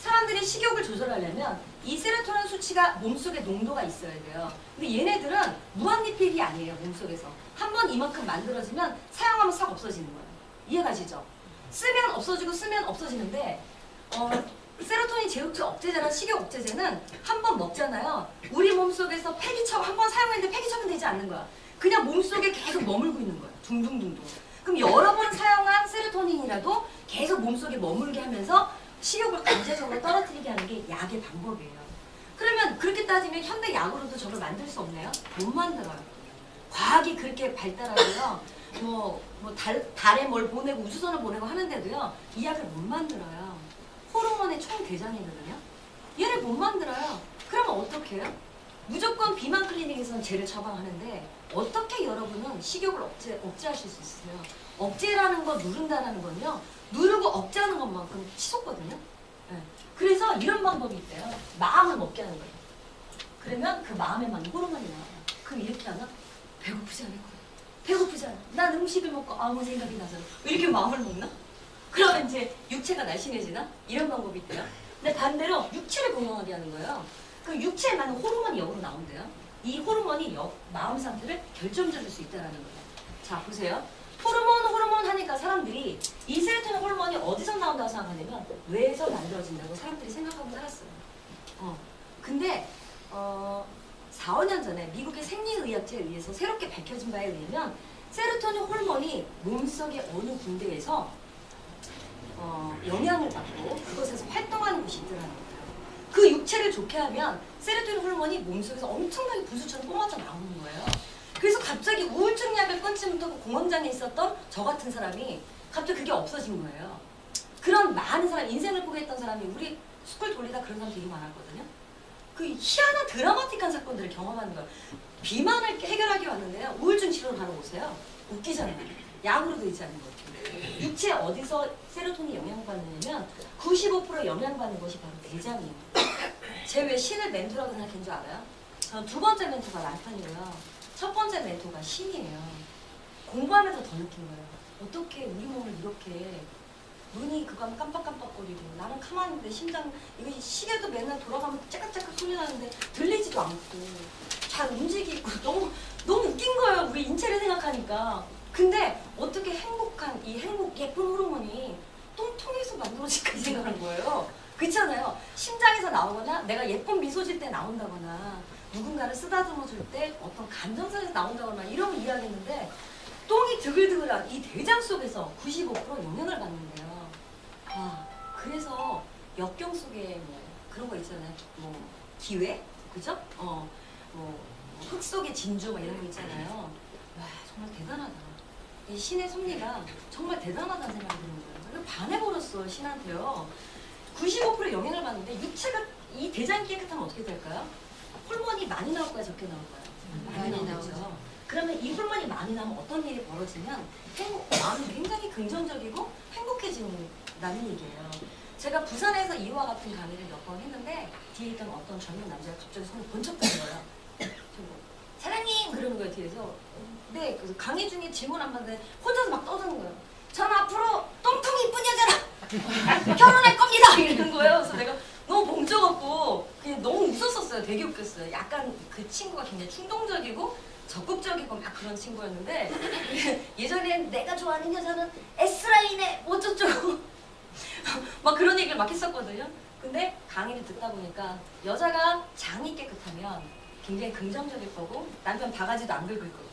사람들이 식욕을 조절하려면 이 세로토닌 수치가 몸속에 농도가 있어야 돼요. 근데 얘네들은 무한리필이 아니에요. 몸속에서. 한 번 이만큼 만들어지면 사용하면 싹 없어지는 거예요. 이해가시죠? 쓰면 없어지고 쓰면 없어지는데 세로토닌 제흡수 억제제랑 식욕 억제제는 한 번 먹잖아요. 우리 몸속에서 폐기처럼 한 번 사용했는데 폐기처럼 되지 않는 거야. 그냥 몸속에 계속 머물고 있는 거야. 둥둥둥둥. 그럼 여러 번 사용한 세로토닌이라도 계속 몸속에 머물게 하면서 식욕을 강제적으로 떨어뜨리게 하는 게 약의 방법이에요. 그러면 그렇게 따지면 현대 약으로도 저걸 만들 수 없네요? 못 만들어요. 과학이 그렇게 발달하고요. 달에 뭘 보내고 우주선을 보내고 하는데도요. 이 약을 못 만들어요. 호르몬의 총대장이거든요. 얘를 못 만들어요. 그러면 어떻게 해요? 무조건 비만 클리닉에서는 쟤를 처방하는데 어떻게 여러분은 식욕을 억제하실 수 있으세요? 억제라는 거 누른다는 건요. 누르고 억제하는 것만큼 치솟거든요. 네. 그래서 이런 방법이 있대요. 마음을 먹게 하는 거예요. 그러면 그 마음에만 호르몬이 나와요. 그럼 이렇게 하나? 배고프지 않을 거예요. 배고프지 않아. 난 음식을 먹고 아무 생각이 나서 이렇게 마음을 먹나? 그러면 이제 육체가 날씬해지나? 이런 방법이 있대요. 근데 반대로 육체를 건강하게 하는 거예요. 그 육체에 맞는 호르몬이 역으로 나온대요. 이 호르몬이 마음 상태를 결정짓을 수 있다는 거예요. 자, 보세요. 호르몬 하니까 사람들이 이 세로토닌 호르몬이 어디서 나온다고 생각하냐면 뇌에서 만들어진다고 사람들이 생각하고 살았어요. 근데 4, 5년 전에 미국의 생리의학체에 의해서 새롭게 밝혀진 바에 의하면 세로토닌 호르몬이 몸속의 어느 군데에서 영향을 받고 그것에서 활동하는 곳이 있더라는 거예요. 그 육체를 좋게 하면 세로토닌 호르몬이 몸속에서 엄청나게 분수처럼 뿜어져 나오는 거예요. 그래서 갑자기 우울증 약을 끊지 못하고 공황장애 있었던 저 같은 사람이 갑자기 그게 없어진 거예요. 그런 많은 사람, 인생을 포기했던 사람이 우리 스쿨 돌리다 그런 사람 되게 많았거든요. 그 희한한 드라마틱한 사건들을 경험하는 거예요. 비만을 해결하기 왔는데요. 우울증 치료를 하러 오세요. 웃기잖아요. 약으로 되지 않는 거죠. 육체 어디서 세로토닌이 영향받느냐면 95% 영향받는 것이 바로 대장이에요. 제 왜 신을 멘토라고 생각한 줄 알아요? 저는 두 번째 멘토가 남편이고요. 첫 번째 멘토가 신이에요. 공부하면서 더 느낀 거예요. 어떻게 우리 몸을 이렇게 눈이 그거 하면 깜빡깜빡거리고 나는 가만히 있는데 심장 이거 시계도 맨날 돌아가면 째깍째깍 소리 나는데 들리지도 않고 잘 움직이고 너무 웃긴 거예요. 우리 인체를 생각하니까. 근데 어떻게 행복한 이 예쁜 호르몬이 똥통에서 만들어질까 이 생각한 거예요. 그렇잖아요. 심장에서 나오거나 내가 예쁜 미소 질 때 나온다거나 누군가를 쓰다듬어 줄 때 어떤 감정선에서 나온다거나 이런 걸 이야기했는데 똥이 드글드글한 이 대장 속에서 95% 영향을 받는데요. 그래서 역경 속에 뭐 그런 거 있잖아요. 뭐 기회, 그죠? 흙 속의 진주 막 이런 거 있잖아요. 와, 정말 대단하다. 이 신의 섭리가 정말 대단하다는 생각이 드는 거예요. 반해버렸어요, 신한테요. 95% 영향을 받는데 육체가 이 대장이 깨끗하면 어떻게 될까요? 호르몬이 많이 나올까요, 적게 나올까요? 많이 나오죠. 그러면 이 호르몬이 많이 나면 어떤 일이 벌어지면 마음이 굉장히 긍정적이고 행복해진다는 얘기예요. 제가 부산에서 이와 같은 강의를 몇 번 했는데 뒤에 있던 어떤 젊은 남자가 갑자기 손을 번쩍 드는 거예요. 사장님! 그러는 거예요, 뒤에서. 네, 그래서 강의 중에 질문 안 받는데 혼자서 막 떠드는 거예요. 전 앞으로 똥통이 이쁜 여자랑 결혼할 겁니다! 이러는 거예요. 그래서 내가 너무 봉쩍었고 그냥 너무 웃었었어요. 되게 웃겼어요. 약간 그 친구가 굉장히 충동적이고 적극적이고 막 그런 친구였는데 예전엔 내가 좋아하는 여자는 S라인에 어쩌고 막 그런 얘기를 막 했었거든요. 근데 강의를 듣다 보니까 여자가 장이 깨끗하면 굉장히 긍정적일 거고 남편 바가지도 안 긁을 거고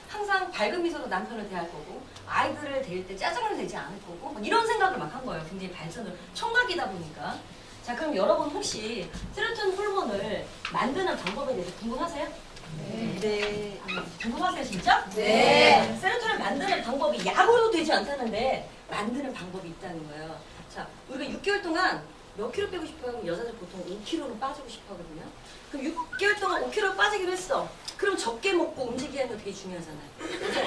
항상 밝은 미소로 남편을 대할 거고 아이들을 대할 때 짜증을 내지 않을 거고 막 이런 생각을 막 한 거예요. 굉장히 발전을 청각이다 보니까. 자, 그럼 여러분 혹시 세로토닌 호르몬을 만드는 방법에 대해서 궁금하세요? 네. 궁금하세요, 진짜? 네. 세로토닌 만드는 방법이 약으로 되지 않다는데 만드는 방법이 있다는 거예요. 자, 우리가 6개월 동안 몇 킬로 빼고 싶어요? 여자들 보통 5킬로로 빠지고 싶어 하거든요. 그럼 6개월 동안 5킬로 빠지기로 했어. 그럼 적게 먹고 움직이는 거 되게 중요하잖아요. 그죠?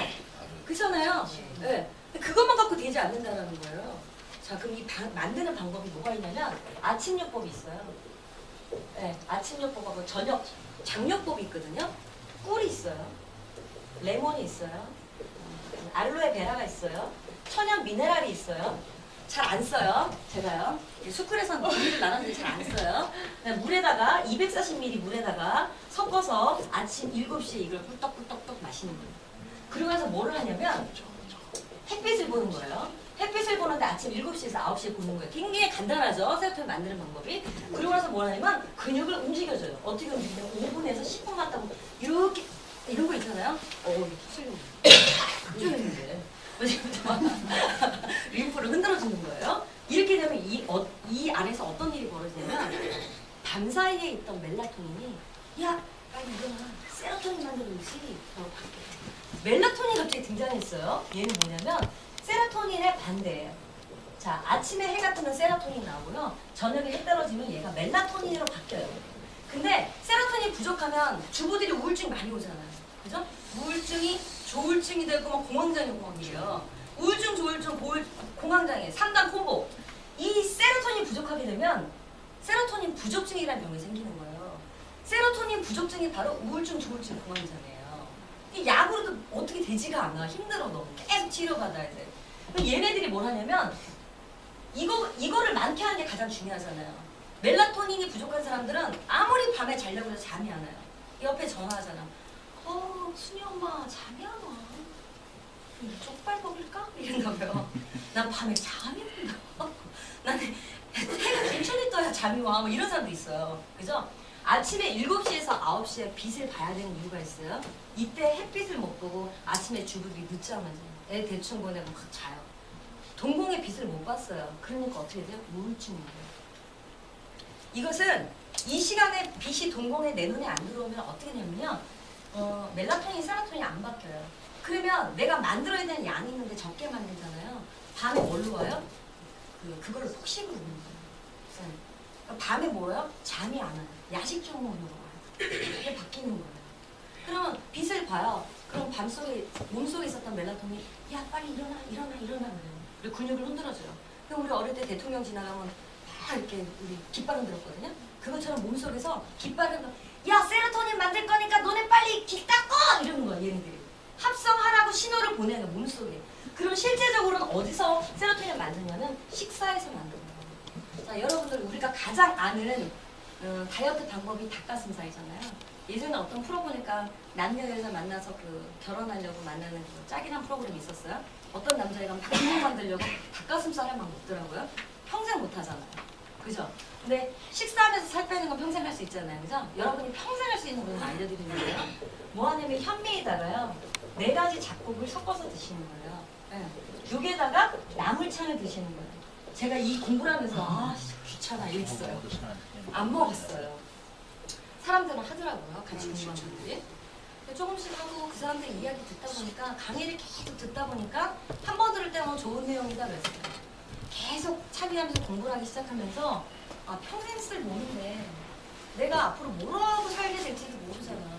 그렇잖아요. 네. 근데 그것만 갖고 되지 않는다는 거예요. 자, 그럼 이 만드는 방법이 뭐가 있냐면 아침요법이 있어요. 네, 아침요법하고 저녁 장요법이 있거든요. 꿀이 있어요. 레몬이 있어요. 알로에베라가 있어요. 천연 미네랄이 있어요. 잘 안 써요. 제가요. 스쿨에서는 비밀을 나눴는데 잘 안 써요. 물에다가 240ml 물에다가 섞어서 아침 7시에 이걸 꿀떡꿀떡 마시는 거예요. 그리고 나서 뭐를 하냐면 햇빛을 보는 거예요. 햇빛을 보는데 아침 7시에서 9시에 보는 거예요. 굉장히 간단하죠. 세로토닌 만드는 방법이. 그러고 나서 뭐 하냐면 근육을 움직여줘요. 어떻게 움직이냐면 5분에서 10분 갔다 오면 이렇게 이런 거 있잖아요. 이렇게 쭉 했는데 림프를 흔들어주는 거예요. 이렇게 되면 이 안에서 어떤 일이 벌어지냐면 밤사이에 있던 멜라토닌이 야 빨리 일어나 세로토닌 만들어주지 라고 바뀌어요. 멜라토닌이 갑자기 등장했어요. 얘는 뭐냐면 세로토닌의 반대예요. 자, 아침에 해가 뜨면 세로토닌 나오고요. 저녁에 해 떨어지면 얘가 멜라토닌으로 바뀌어요. 근데 세로토닌이 부족하면 주부들이 우울증 많이 오잖아요. 그죠? 우울증이 조울증이 되고 막 공황장애 오고 막 이래요. 우울증, 조울증, 공황장애, 3단 콤보. 이 세로토닌 부족하게 되면 세로토닌 부족증이라는 병이 생기는 거예요. 세로토닌 부족증이 바로 우울증, 조울증, 공황장애예요. 이 약으로도 어떻게 되지가 않아. 힘들어 너무. 계속 치료받아야 돼. 그럼 얘네들이 뭘 하냐면 이거를 많게 하는 게 가장 중요하잖아요. 멜라토닌이 부족한 사람들은 아무리 밤에 자려고 해서 잠이 안 와요. 옆에 전화하잖아. 순이 엄마 잠이 안 와. 쪽발 먹을까? 이런다고요. 난 밤에 잠이 온다. 나는 해가 천천히 떠야 잠이 와. 뭐 이런 사람도 있어요. 그죠? 아침에 7시에서 9시에 빛을 봐야 되는 이유가 있어요. 이때 햇빛을 못 보고 아침에 주부들이 늦잠을 자요. 애 대충 보내고 막 자요. 동공의 빛을 못 봤어요. 그러니까 어떻게 돼요? 우울증이에요. 이것은 이 시간에 빛이 동공에 내 눈에 안 들어오면 어떻게 되냐면요. 멜라토닌, 세로토닌이 안 바뀌어요. 그러면 내가 만들어야 되는 양이 있는데 적게 만들잖아요. 밤에 뭘로 와요? 그거를 폭식으로 오는 거예요. 그러니까 밤에 뭐예요? 잠이 안 와요. 야식 증후군으로 와요. 이게 바뀌는 거예요. 그러면 빛을 봐요. 그럼 밤속에 몸속에 있었던 멜라토닌이 야 빨리 일어나 그래요. 그리고 근육을 흔들어줘요. 그럼 우리 어릴 때 대통령 지나가면 막 이렇게 우리 깃발을 들었거든요. 그것처럼 몸속에서 깃발을 야 세로토닌 만들 거니까 너네 빨리 깃 닦어! 이러는 거야 얘네들이. 합성하라고 신호를 보내는 몸속에. 그럼 실제적으로는 어디서 세로토닌을 만드냐면 식사에서 만드는 거예요. 자 여러분들 우리가 가장 아는 다이어트 방법이 닭가슴살이잖아요. 예전에 어떤 프로 보니까 남녀여자 만나서 결혼하려고 만나는 짝이란 프로그램이 있었어요. 어떤 남자애가 막 운동 만들려고 닭가슴살을 막 먹더라고요. 평생 못 하잖아요. 그죠? 근데 식사하면서 살 빼는 건 평생 할 수 있잖아요. 그죠? 여러분이 평생 할 수 있는 건 알려드리는데요. 뭐 하냐면 현미에다가요. 4가지 잡곡을 섞어서 드시는 거예요. 네. 여기에다가 나물찬을 드시는 거예요. 제가 이 공부를 하면서 귀찮아 이랬어요. 안 먹었어요. 사람들은 하더라고요. 같이 공부하는 분들이. 조금씩 하고 그 사람들 이야기 듣다 보니까 강의를 계속 듣다 보니까 한 번 들을 때는 좋은 내용이다 그랬어요. 계속 참여하면서 공부를 하기 시작하면서 평생 쓸 몸인데 내가 앞으로 뭘 하고 살게 될지도 모르잖아.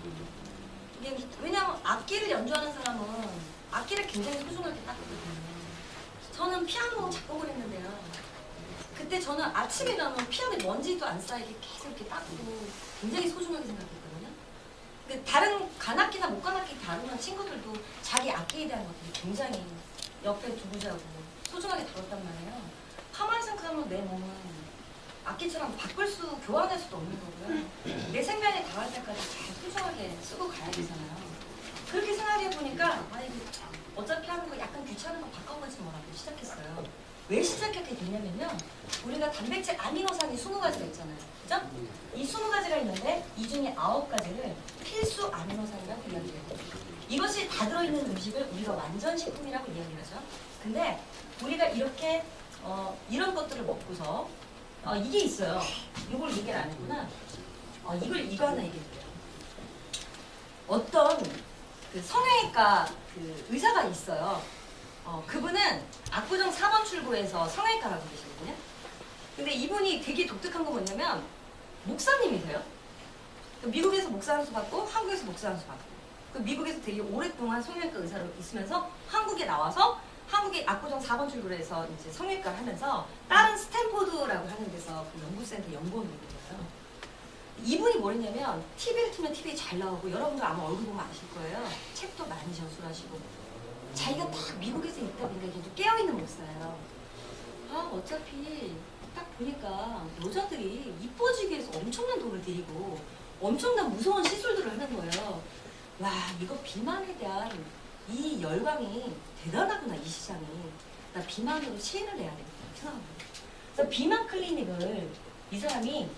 이게 왜냐면 악기를 연주하는 사람은 악기를 굉장히 소중하게 닦거든요. 저는 피아노 작곡을 했는데요. 그때 저는 아침에 일어나면 피아노에 먼지도 안 쌓이게 계속 이렇게 닦고 굉장히 소중하게 생각했거든요. 다른 관악기나 목관악기 다루는 친구들도 자기 악기에 대한 것들이 굉장히 옆에 두고자고 소중하게 다뤘단 말이에요. 가만히 생각하면 내 몸은 악기처럼 바꿀 교환할 수도 없는 거고요. 내 생명에 닿을 때까지 잘 소중하게 쓰고 가야 되잖아요. 그렇게 생각해 보니까 어차피 하는 거 약간 귀찮은 거 바꿔보지 뭐라고 시작했어요. 왜 시작하게 됐냐면요. 우리가 단백질 아미노산이 20가지가 있잖아요. 그죠? 이 20가지가 있는데 이 중에 9가지를 필수 아미노산이라고 이야기해요. 이것이 다 들어있는 음식을 우리가 완전식품이라고 이야기하죠. 근데 우리가 이렇게 이런 것들을 먹고서 이게 있어요. 이걸 얘기를 안 했구나. 이거 하나 얘기해드려요. 어떤 성형외과 의사가 있어요. 그분은 압구정 4번 출구에서 성형외과라고 계시거든요. 근데 이분이 되게 독특한 거 뭐냐면 목사님이세요. 미국에서 목사 한수 받고 한국에서 목사 한수 받고 미국에서 되게 오랫동안 성형외과 의사로 있으면서 한국에 나와서 한국의 압구정 4번 출구에서 이제 성형외과를 하면서 다른 스탠포드라고 하는 데서 연구센터 연구원으로 있어요. 이분이 뭐랬냐면 TV를 틀면 TV에 잘 나오고 여러분들 아마 얼굴 보면 아실 거예요. 책도 많이 저술하시고 자기가 딱 미국에서 있다 보니까 계속 깨어있는 목사예요. 어차피 딱 보니까 여자들이 이뻐지기 위해서 엄청난 돈을 들이고 엄청난 무서운 시술들을 하는 거예요. 와 이거 비만에 대한 이 열광이 대단하구나 이 시장이. 나 비만으로 체인을 내야 되겠다 생각합니다. 그래서 비만 클리닉을 이 사람이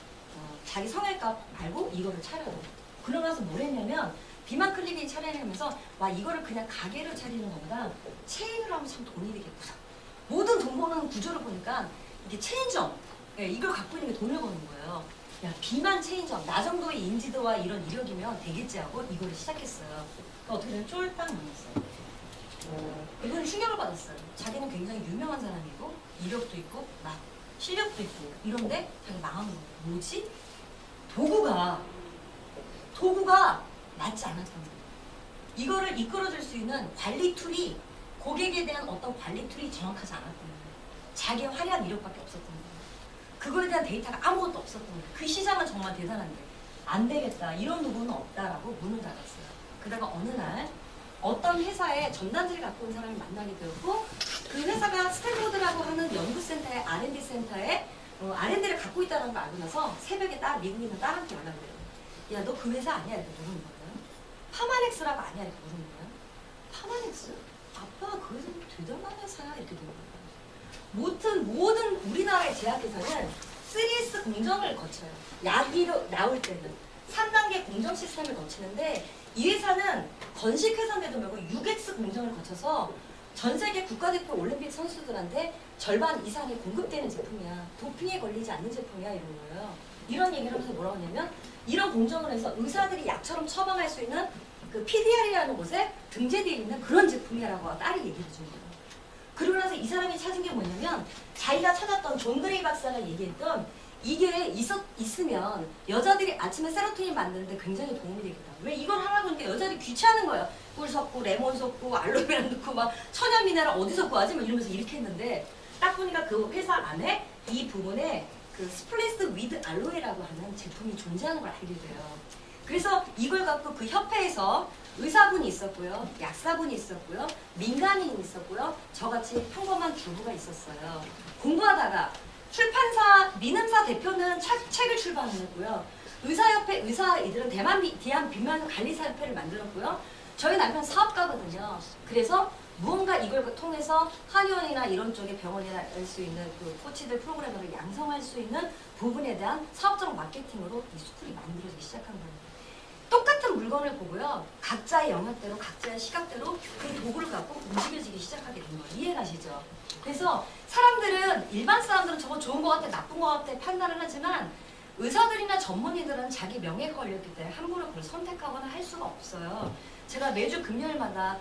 자기 성형외과 말고 이거를 차려요. 그러고 나서 뭘 했냐면 비만 클리닉 차려내면서 와 이거를 그냥 가게를 차리는 것보다 체인으로 하면 참 돈이 되겠구나. 모든 돈 버는 구조를 보니까 이게 체인점 이걸 갖고 있는 게 돈을 버는 거예요. 야 비만 체인점 나 정도의 인지도와 이런 이력이면 되겠지 하고 이거를 시작했어요. 어떻게 되면 쫄딱 망했어요. 이분은 충격을 받았어요. 자기는 굉장히 유명한 사람이고 이력도 있고 막 실력도 있고 이런데 자기 망한 거예요. 뭐지? 도구가 맞지 않았던 거예요. 이거를 이끌어줄 수 있는 관리 툴이 고객에 대한 어떤 관리 툴이 정확하지 않았던 거예요. 자기의 화려한 이력밖에 없었던 거예요. 그거에 대한 데이터가 아무것도 없었던 거예요. 그 시장은 정말 대단한데 안 되겠다. 이런 부분은 없다라고 문을 닫았어요. 그러다가 어느 날 어떤 회사에 전단지를 갖고 온 사람을 만나게 되었고 그 회사가 스탠포드라고 하는 연구센터의 R&D 센터에 R&D를 갖고 있다는 걸 알고 나서 새벽에 미국에 있는 딸한테 연락을 해요. 야, 너 그 회사 아니야? 이렇게 물은 거예요. 파마넥스라고 아니야? 이렇게 물은 거예요. 파마넥스? 아빠가 그 회사 대단한 회사야? 이렇게 된 거예요. 모든 우리나라의 제약회사는 3S 공정을 거쳐요. 약이 나올 때는 3단계 공정 시스템을 거치는데 이 회사는 건식회사인데도 불구하고 6X 공정을 거쳐서 전 세계 국가대표 올림픽 선수들한테 절반 이상이 공급되는 제품이야. 도핑에 걸리지 않는 제품이야. 이런 거예요. 이런 얘기를 하면서 뭐라고 하냐면 이런 공정을 해서 의사들이 약처럼 처방할 수 있는 그 PDR이라는 곳에 등재되어 있는 그런 제품이라고 딸이 얘기해 준 거예요. 그러고 나서 이 사람이 찾은 게 뭐냐면 자기가 찾았던 존 그레이 박사가 얘기했던 이게 있으면 여자들이 아침에 세로토닌 만드는데 굉장히 도움이 되겠다. 왜 이걸 하라고 하는데 여자들이 귀찮은 거예요. 꿀 섞고 레몬 섞고 알로에라 넣고 막 천연 미네랄 어디서 구하지? 막 이러면서 이렇게 했는데 딱 보니까 그 회사 안에 이 부분에 그 스플리스 위드 알로에라고 하는 제품이 존재하는 걸 알게 돼요. 그래서 이걸 갖고 그 협회에서 의사분이 있었고요, 약사분이 있었고요, 민간인이 있었고요, 저같이 평범한 주부가 있었어요. 공부하다가 출판사 민음사 대표는 책을 출판했고요. 의사협회 의사이들은 대한 비만 관리사협회를 만들었고요. 저희 남편 사업가거든요. 그래서 무언가 이걸 통해서 한의원이나 이런 쪽에 병원이나 할 수 있는 그 코치들 프로그래머를 양성할 수 있는 부분에 대한 사업적 마케팅으로 이 스쿨이 만들어지기 시작한 거예요. 똑같은 물건을 보고요. 각자의 영역대로 각자의 시각대로 그 도구를 갖고 움직여지기 시작하게 된 거예요. 이해가시죠? 그래서 일반 사람들은 저거 좋은 것 같아 나쁜 것 같아 판단을 하지만 의사들이나 전문의들은 자기 명예가 걸렸기 때문에 함부로 그걸 선택하거나 할 수가 없어요. 제가 매주 금요일마다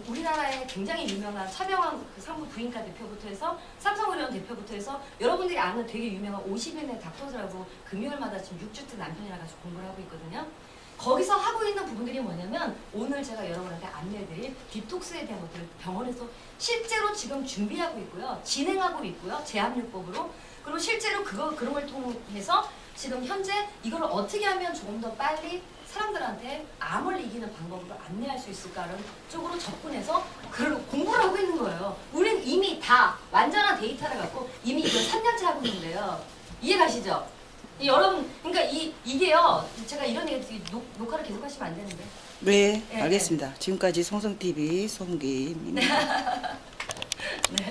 우리나라의 굉장히 유명한 차병원 그 상무 부인과 대표부터 해서 삼성의료원 대표부터 해서 여러분들이 아는 되게 유명한 50인의 닥터들하고 금요일마다 지금 6주째 남편이랑 같이 공부를 하고 있거든요. 거기서 하고 있는 부분들이 뭐냐면 오늘 제가 여러분한테 안내해드릴 디톡스에 대한 것들을 병원에서 실제로 지금 준비하고 있고요. 진행하고 있고요. 제압요법으로. 그리고 실제로 그런 걸 통해서 지금 현재 이걸 어떻게 하면 조금 더 빨리 사람들한테 암을 이기는 방법으로 안내할 수 있을까라는 쪽으로 접근해서 그걸 공부를 하고 있는 거예요. 우린 이미 다 완전한 데이터를 갖고 이미 이걸 3년째 하고 있는데요. 이해가시죠? 여러분, 그러니까 이게요. 제가 이런 얘기 녹화를 계속 하시면 안 되는데. 네, 네, 알겠습니다. 지금까지 송성TV 송기입니다. 네.